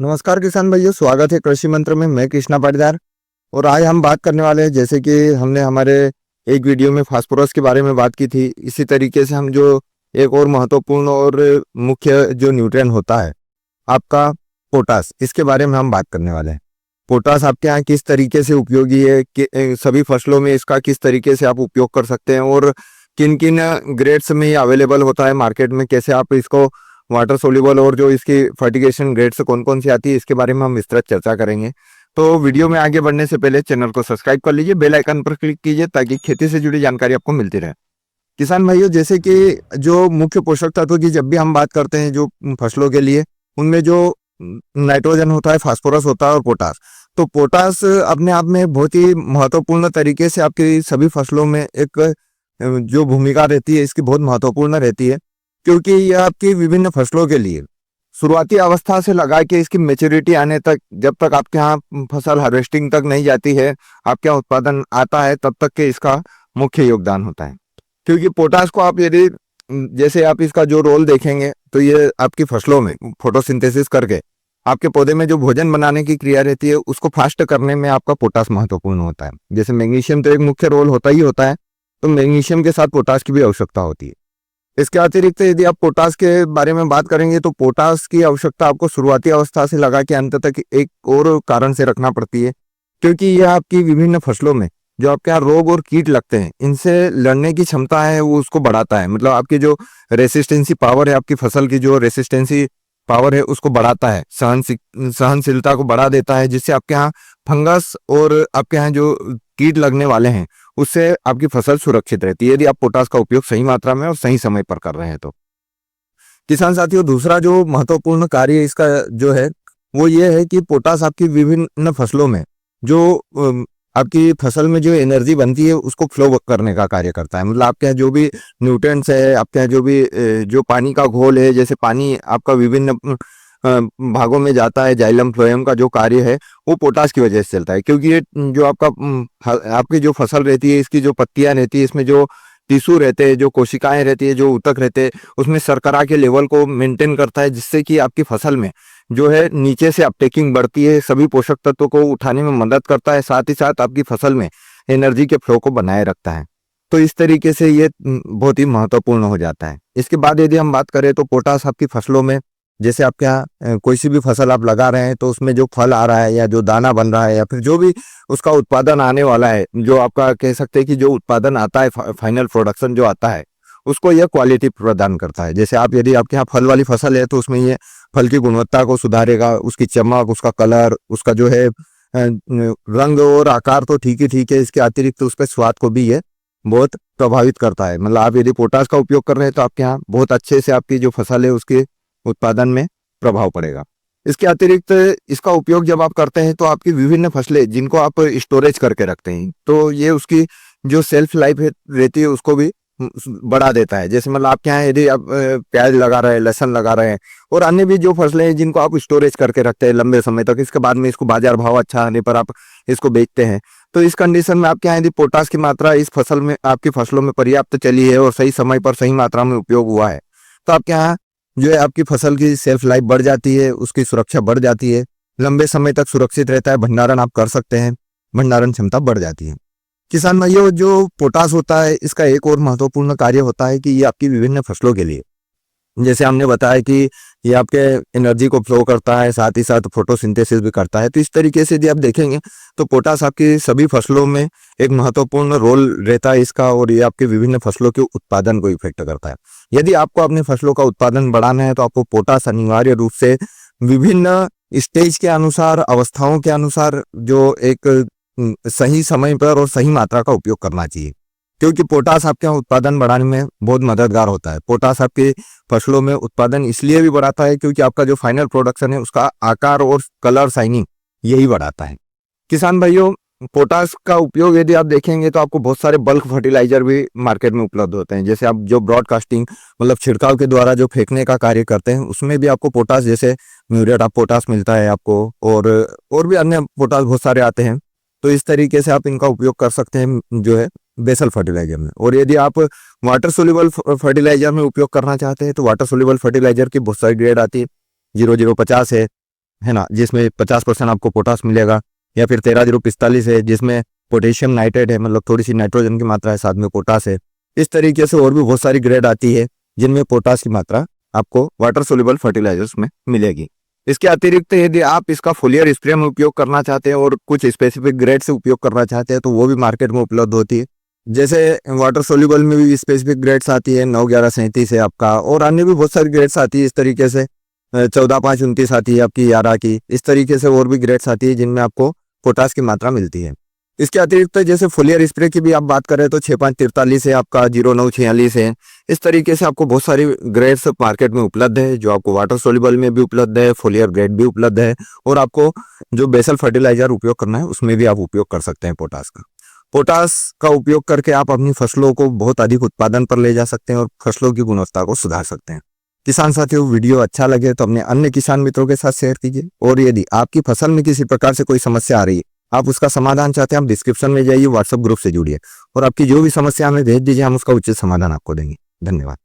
नमस्कार किसान भाइयों, स्वागत है कृषि मंत्र में। मैं कृष्णा पाटीदार और आज हम बात करने वाले हैं, जैसे कि हमने हमारे एक वीडियो में फास्फोरस के बारे में बात की थी, इसी तरीके से हम जो एक और महत्वपूर्ण और मुख्य जो न्यूट्रिएंट होता है आपका पोटास, इसके बारे में हम बात करने वाले हैं। पोटास आपके यहाँ किस तरीके से उपयोगी है सभी फसलों में इसका किस तरीके से आप उपयोग कर सकते हैं और किन किन ग्रेड्स में ये अवेलेबल होता है मार्केट में, कैसे आप इसको वाटर सोल्यूबल और जो इसकी फर्टिगेशन ग्रेड्स कौन कौन सी आती है, इसके बारे में हम विस्तृत चर्चा करेंगे। तो वीडियो में आगे बढ़ने से पहले चैनल को सब्सक्राइब कर लीजिए, बेल आइकन पर क्लिक कीजिए ताकि खेती से जुड़ी जानकारी आपको मिलती रहे। किसान भाइयों, जैसे कि जो मुख्य पोषक तत्व की जब भी हम बात करते हैं जो फसलों के लिए, उनमें जो नाइट्रोजन होता है, फास्फोरस होता है और पोटास। तो पोटास अपने आप में बहुत ही महत्वपूर्ण तरीके से आपकी सभी फसलों में एक जो भूमिका रहती है इसकी बहुत महत्वपूर्ण रहती है, क्योंकि यह आपकी विभिन्न फसलों के लिए शुरुआती अवस्था से लगा के इसकी मैच्योरिटी आने तक, जब तक आपके यहाँ फसल हार्वेस्टिंग तक नहीं जाती है, आपके यहाँ उत्पादन आता है, तब तक के इसका मुख्य योगदान होता है। क्योंकि पोटास को आप यदि जैसे आप इसका जो रोल देखेंगे तो ये आपकी फसलों में फोटोसिंथेसिस करके आपके पौधे में जो भोजन बनाने की क्रिया रहती है उसको फास्ट करने में आपका पोटास महत्वपूर्ण होता है। जैसे मैग्नीशियम तो एक मुख्य रोल होता ही होता है, तो मैग्नीशियम के साथ पोटास की भी आवश्यकता होती है। इसके अतिरिक्त यदि आप पोटास के बारे में बात करेंगे तो पोटास की आवश्यकता आपको शुरुआती अवस्था से लगा के अंत तक एक और कारण से रखना पड़ती है, क्योंकि यह आपकी विभिन्न फसलों में जो आपके यहाँ रोग और कीट लगते हैं इनसे लड़ने की क्षमता है वो उसको बढ़ाता है। मतलब आपकी जो रेसिस्टेंसी पावर है, आपकी फसल की जो रेसिस्टेंसी पावर है उसको बढ़ाता है, सहनशीलता को बढ़ा देता है, जिससे आपके यहाँ फंगस और आपके यहाँ जो कीट लगने वाले हैं उससे आपकी फसल सुरक्षित रहती है, यदि आप पोटास का उपयोग सही मात्रा में और सही समय पर कर रहे हैं तो। किसान साथियों, दूसरा जो महत्वपूर्ण कार्य इसका जो है वो ये है कि पोटास आपकी विभिन्न फसलों में जो आपकी फसल में जो एनर्जी बनती है उसको फ्लो करने का कार्य करता है। मतलब आपके यहाँ जो भी न्यूट्रिएंट्स है, आपके यहाँ जो भी जो पानी का घोल है, जैसे पानी आपका विभिन्न भागों में जाता है, जाइलम फ्लोएम का जो कार्य है वो पोटास की वजह से चलता है। क्योंकि ये जो आपकी जो फसल रहती है, इसकी जो पत्तियां रहती है, इसमें जो टिश्यू रहते हैं, जो कोशिकाएं रहती है, जो ऊतक रहते हैं, उसमें शर्करा के लेवल को मेंटेन करता है, जिससे कि आपकी फसल में जो है नीचे से अपटेकिंग बढ़ती है, सभी पोषक तत्वों को उठाने में मदद करता है, साथ ही साथ आपकी फसल में एनर्जी के फ्लो को बनाए रखता है। तो इस तरीके से ये बहुत ही महत्वपूर्ण हो जाता है। इसके बाद यदि हम बात करें तो पोटास आपकी फसलों में, जैसे आपके यहाँ कोई सी भी फसल आप लगा रहे हैं तो उसमें जो फल आ रहा है या जो दाना बन रहा है या फिर जो भी उसका उत्पादन आने वाला है, जो आपका कह सकते हैं कि जो उत्पादन आता है, फाइनल प्रोडक्शन जो आता है, उसको यह क्वालिटी प्रदान करता है। जैसे आप यदि आपके यहाँ फल वाली फसल है तो उसमें ये फल की गुणवत्ता को सुधारेगा, उसकी चमक, उसका कलर, उसका जो है रंग और आकार तो ठीक है, इसके अतिरिक्त उसके स्वाद को भी ये बहुत प्रभावित करता है। मतलब आप यदि पोटास का उपयोग कर रहे हैं तो आपके यहाँ बहुत अच्छे से आपकी जो फसल है उसके उत्पादन में प्रभाव पड़ेगा। इसके अतिरिक्त इसका उपयोग जब आप करते हैं तो आपकी विभिन्न फसलें जिनको आप स्टोरेज करके रखते हैं तो ये उसकी जो सेल्फ लाइफ रहती है उसको भी बढ़ा देता है। जैसे मतलब आपके यहाँ यदि आप प्याज लगा रहे हैं, लहसुन लगा रहे हैं और अन्य भी जो फसलें हैं जिनको आप स्टोरेज करके रखते हैं लंबे समय तक, इसके बाद में इसको बाजार भाव अच्छा आने पर आप इसको बेचते हैं, तो इस कंडीशन में आपके यहाँ यदि पोटास की मात्रा इस फसल में, आपकी फसलों में पर्याप्त चली है और सही समय पर सही मात्रा में उपयोग हुआ है, तो आपके यहाँ जो है आपकी फसल की सेल्फ लाइफ बढ़ जाती है, उसकी सुरक्षा बढ़ जाती है, लंबे समय तक सुरक्षित रहता है, भंडारण आप कर सकते हैं, भंडारण क्षमता बढ़ जाती है। किसान भाइयों, जो पोटास होता है इसका एक और महत्वपूर्ण कार्य होता है कि ये आपकी विभिन्न फसलों के लिए, जैसे हमने बताया कि ये आपके एनर्जी को फ्लो करता है, साथ ही साथ फोटोसिंथेसिस भी करता है। तो इस तरीके से यदि आप देखेंगे तो पोटास आपकी सभी फसलों में एक महत्वपूर्ण रोल रहता है इसका, और ये आपके विभिन्न फसलों के उत्पादन को इफेक्ट करता है। यदि आपको अपने फसलों का उत्पादन बढ़ाना है तो आपको पोटास अनिवार्य रूप से विभिन्न स्टेज के अनुसार, अवस्थाओं के अनुसार जो एक सही समय पर और सही मात्रा का उपयोग करना चाहिए, क्योंकि पोटास आपके यहाँ उत्पादन बढ़ाने में बहुत मददगार होता है। पोटास आपके फसलों में उत्पादन इसलिए भी बढ़ाता है क्योंकि आपका जो फाइनल प्रोडक्शन है उसका आकार और कलर, शाइनिंग यही बढ़ाता है। किसान भाइयों, पोटास का उपयोग यदि आप देखेंगे तो आपको बहुत सारे बल्क फर्टिलाइजर भी मार्केट में उपलब्ध होते हैं। जैसे आप जो ब्रॉडकास्टिंग मतलब छिड़काव के द्वारा जो फेंकने का कार्य करते हैं उसमें भी आपको पोटास, जैसे म्यूरेट ऑफ पोटास मिलता है आपको, और भी अन्य पोटास बहुत सारे आते हैं। तो इस तरीके से आप इनका उपयोग कर सकते हैं जो है बेसल फर्टिलाइजर में। और यदि आप वाटर सोल्यूबल फर्टिलाइजर में उपयोग करना चाहते हैं तो वाटर सोल्यूबल फर्टिलाइजर की बहुत सारी ग्रेड आती है, 0050 है, है ना, जिसमें 50% आपको पोटास मिलेगा, या फिर 13-045 है जिसमें पोटेशियम नाइट्रेट है, मतलब थोड़ी सी नाइट्रोजन की मात्रा है, साथ में पोटास है। इस तरीके से और भी बहुत सारी ग्रेड आती है जिनमें पोटास की मात्रा आपको वाटर सोल्यूबल फर्टिलाइजर्स में मिलेगी। इसके अतिरिक्त यदि आप इसका फोलियर स्प्रे में उपयोग करना चाहते हैं और कुछ स्पेसिफिक ग्रेड से उपयोग करना चाहते हैं तो वो भी मार्केट में उपलब्ध होती है। जैसे वाटर सोल्यूबल में भी स्पेसिफिक ग्रेड्स आती है, 9-11-37 है आपका, और अन्य भी बहुत सारी ग्रेड्स आती है इस तरीके से। 14-5-29 आती है आपकी, 11 की, इस तरीके से और भी ग्रेड्स आती है जिनमें आपको पोटास की मात्रा मिलती है। इसके अतिरिक्त जैसे फोलियर स्प्रे की भी आप बात करें तो 6-5-43 है आपका, 09-46 है। इस तरीके से आपको बहुत सारी ग्रेड्स मार्केट में उपलब्ध है, जो आपको वाटर सोल्यूबल में भी उपलब्ध है, फोलियर ग्रेड भी उपलब्ध है, और आपको जो बेसल फर्टिलाइजर उपयोग करना है उसमें भी आप उपयोग कर सकते हैं पोटास का। पोटास का उपयोग करके आप अपनी फसलों को बहुत अधिक उत्पादन पर ले जा सकते हैं और फसलों की गुणवत्ता को सुधार सकते हैं। किसान साथियों, वीडियो अच्छा लगे तो अपने अन्य किसान मित्रों के साथ शेयर कीजिए, और यदि आपकी फसल में किसी प्रकार से कोई समस्या आ रही है, आप उसका समाधान चाहते हैं, आप डिस्क्रिप्शन में जाइए, व्हाट्सएप ग्रुप से जुड़िए और आपकी जो भी समस्या हमें भेज दीजिए, हम उसका उचित समाधान आपको देंगे। धन्यवाद।